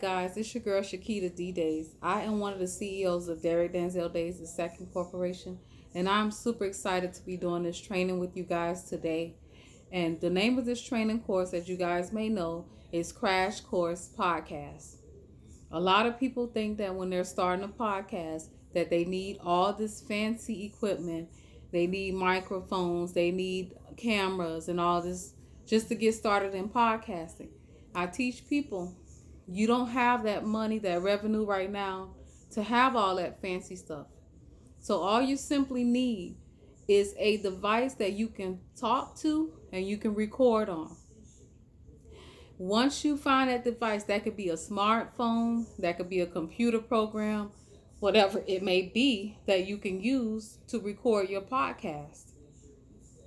right, guys, it's your girl Shakita D Days. I am one of the CEOs of Derek Denzel Days, the second corporation, and I'm super excited to be doing this training with you guys today. And the name of this training course, as you guys may know, is Crash Course Podcast. A lot of people think that when they're starting a podcast, that they need all this fancy equipment, they need microphones, they need cameras, and all this just to get started in podcasting. I teach people you don't have that money, that revenue right now to have all that fancy stuff. So all you simply need is a device that you can talk to and you can record on. Once you find that device, that could be a smartphone, that could be a computer program, whatever it may be that you can use to record your podcast.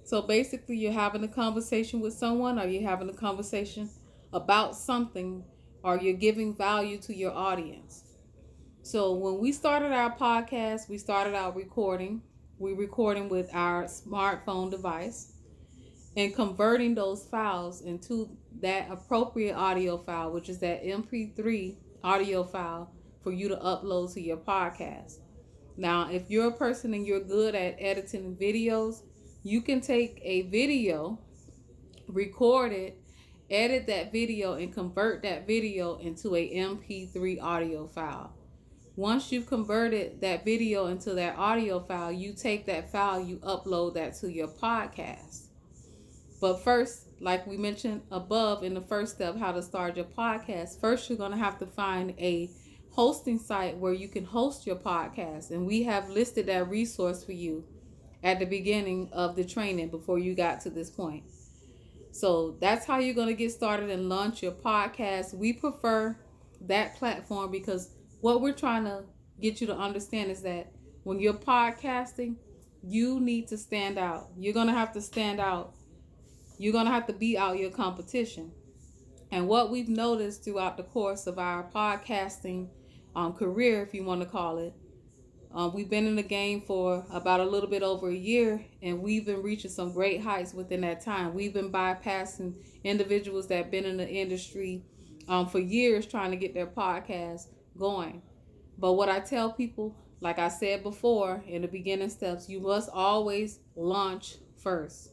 So basically, you're having a conversation with someone, or you're having a conversation about something, or you're giving value to your audience. So when we started our podcast, we started out recording. We're recording with our smartphone device and converting those files into that appropriate audio file, which is that MP3 audio file for you to upload to your podcast. Now, if you're a person and you're good at editing videos, you can take a video, record it, edit that video, and convert that video into a MP3 audio file. Once you've converted that video into that audio file, you take that file, you upload that to your podcast. But first, like we mentioned above in the first step, how to start your podcast, first you're going to have to find a hosting site where you can host your podcast. And we have listed that resource for you at the beginning of the training before you got to this point. So that's how you're going to get started and launch your podcast. We prefer that platform because what we're trying to get you to understand is that when you're podcasting, you need to stand out. You're going to have to stand out. You're going to have to beat out your competition. And what we've noticed throughout the course of our podcasting career, if you want to call it, we've been in the game for about a little bit over a year, and we've been reaching some great heights within that time. We've been bypassing individuals that have been in the industry for years trying to get their podcast going. But what I tell people, like I said before in the beginning steps, you must always launch first.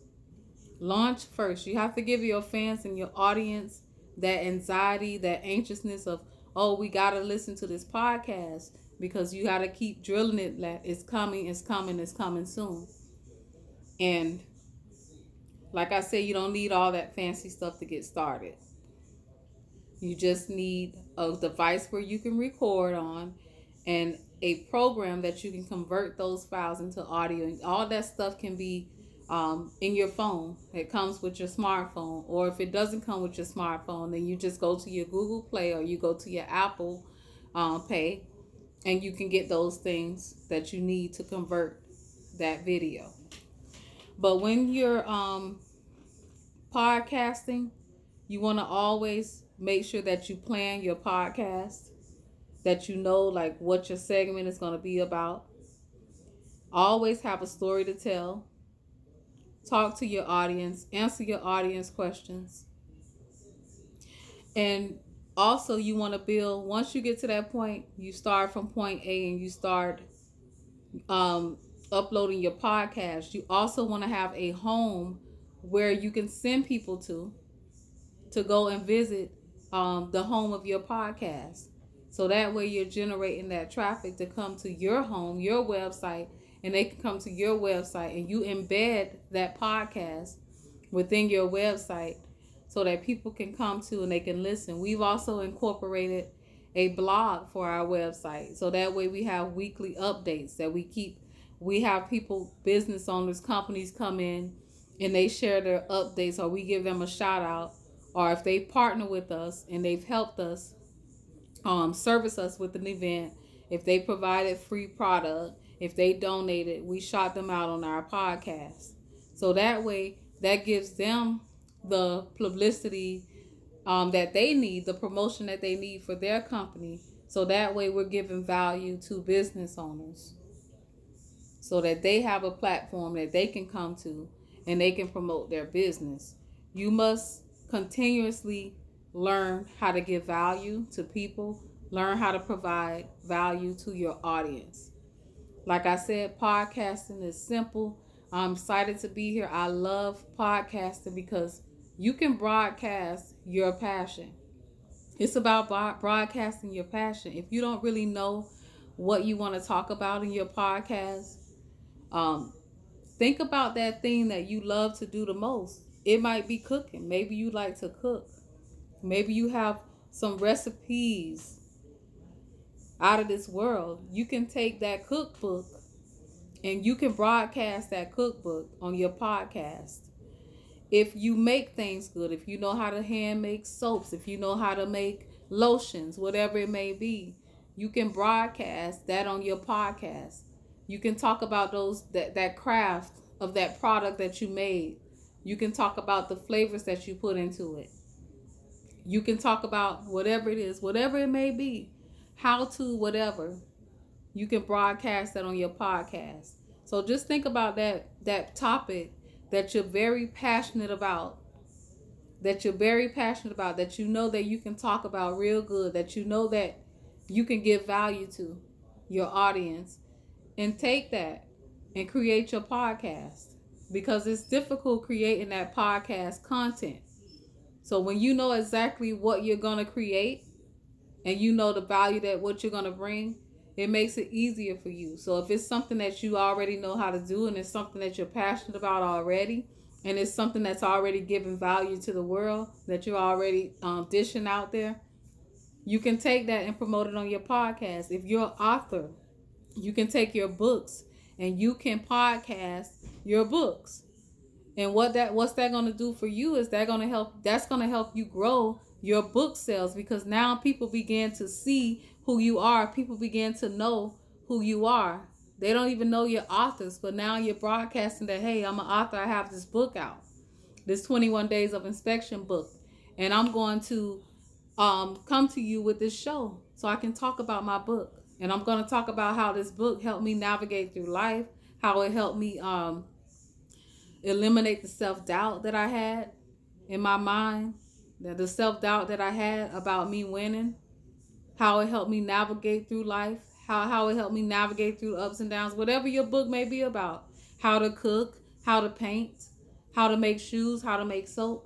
Launch first. You have to give your fans and your audience that anxiety, that anxiousness of, oh, we got to listen to this podcast, because you got to keep drilling it that it's coming, it's coming, it's coming soon. And like I said, you don't need all that fancy stuff to get started. You just need a device where you can record on and a program that you can convert those files into audio. And all that stuff can be in your phone. It comes with your smartphone. Or if it doesn't come with your smartphone, then you just go to your Google Play or you go to your Apple Pay, and you can get those things that you need to convert that video. But when you're podcasting, you want to always make sure that you plan your podcast, that you know like what your segment is going to be about. Always have a story to tell. Talk to your audience, answer your audience questions. And also you want to build, once you get to that point, you start from point A and you start uploading your podcast. You also want to have a home where you can send people to go and visit the home of your podcast. So that way you're generating that traffic to come to your home, your website, and they can come to your website, and you embed that podcast within your website so that people can come to and they can listen. We've also incorporated a blog for our website. So that way we have weekly updates that we keep. We have people, business owners, companies come in and they share their updates, or we give them a shout out. Or if they partner with us and they've helped us service us with an event, if they provided free product, if they donated, we shout them out on our podcast. So that way, that gives them the publicity that they need, the promotion that they need for their company. So that way, we're giving value to business owners so that they have a platform that they can come to and they can promote their business. You must continuously learn how to give value to people, learn how to provide value to your audience. Like I said, podcasting is simple. I'm excited to be here. I love podcasting because you can broadcast your passion. It's about broadcasting your passion. If you don't really know what you want to talk about in your podcast, um, think about that thing that you love to do the most. It might be cooking. Maybe you like to cook. Maybe you have some recipes out of this world. You can take that cookbook and you can broadcast that cookbook on your podcast. If you make things good, if you know how to hand make soaps, if you know how to make lotions, whatever it may be, you can broadcast that on your podcast. You can talk about that craft of that product that you made. You can talk about the flavors that you put into it. You can talk about whatever it is, whatever it may be, how to whatever. You can broadcast that on your podcast. So just think about that topic that you're very passionate about, that you know that you can talk about real good, that you know that you can give value to your audience, and take that and create your podcast, because it's difficult creating that podcast content. So when you know exactly what you're going to create and you know the value that what you're going to bring, it makes it easier for you. So if it's something that you already know how to do and it's something that you're passionate about already, and it's something that's already giving value to the world, that you're already dishing out there, you can take that and promote it on your podcast. If you're an author, you can take your books and you can podcast your books. And what's that going to do for you is that's going to help you grow your book sales, because now people begin to see who you are. People begin to know who you are. They don't even know you're authors, but now you're broadcasting that, hey, I'm an author. I have this book out, this 21 Days of Inspection book, and I'm going to come to you with this show so I can talk about my book. And I'm going to talk about how this book helped me navigate through life, how it helped me eliminate the self-doubt that I had in my mind, the self-doubt that I had about me winning, how it helped me navigate through life, how it helped me navigate through ups and downs, whatever your book may be about, how to cook, how to paint, how to make shoes, how to make soap.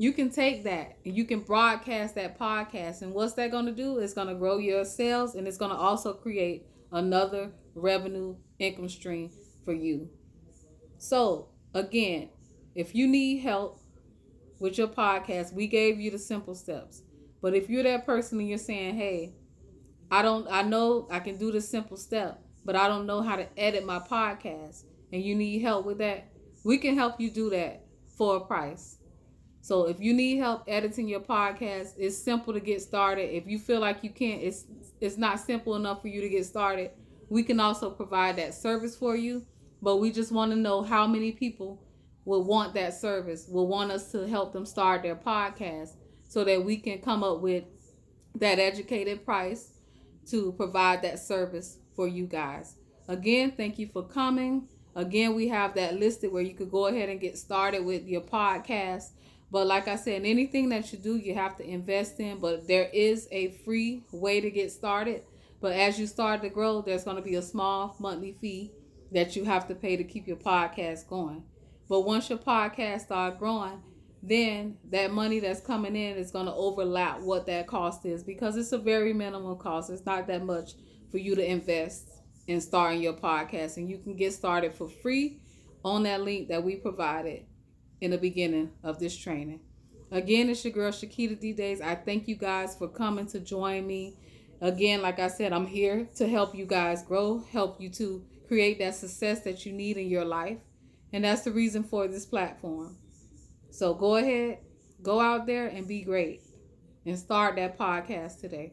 You can take that and you can broadcast that podcast. And what's that going to do? It's going to grow your sales, and it's going to also create another revenue income stream for you. So again, if you need help with your podcast, we gave you the simple steps. But if you're that person and you're saying, hey, I know I can do this simple step, but I don't know how to edit my podcast, and you need help with that, we can help you do that for a price. So if you need help editing your podcast, it's simple to get started. If you feel like you can't, it's not simple enough for you to get started, we can also provide that service for you. But we just want to know how many people will want that service, will want us to help them start their podcast, so that we can come up with that educated price to provide that service for you guys. Again, thank you for coming. Again, we have that listed where you could go ahead and get started with your podcast. But like I said, anything that you do, you have to invest in. But there is a free way to get started. But as you start to grow, there's going to be a small monthly fee that you have to pay to keep your podcast going. But once your podcast start growing, then that money that's coming in is going to overlap what that cost is, because it's a very minimal cost. It's not that much for you to invest in starting your podcast, and you can get started for free on that link that we provided in the beginning of this training. Again, it's your girl Shakita D Days. I thank you guys for coming to join me. Again, like I said, I'm here to help you guys grow, help you to create that success that you need in your life. And that's the reason for this platform. So go ahead, go out there and be great and start that podcast today.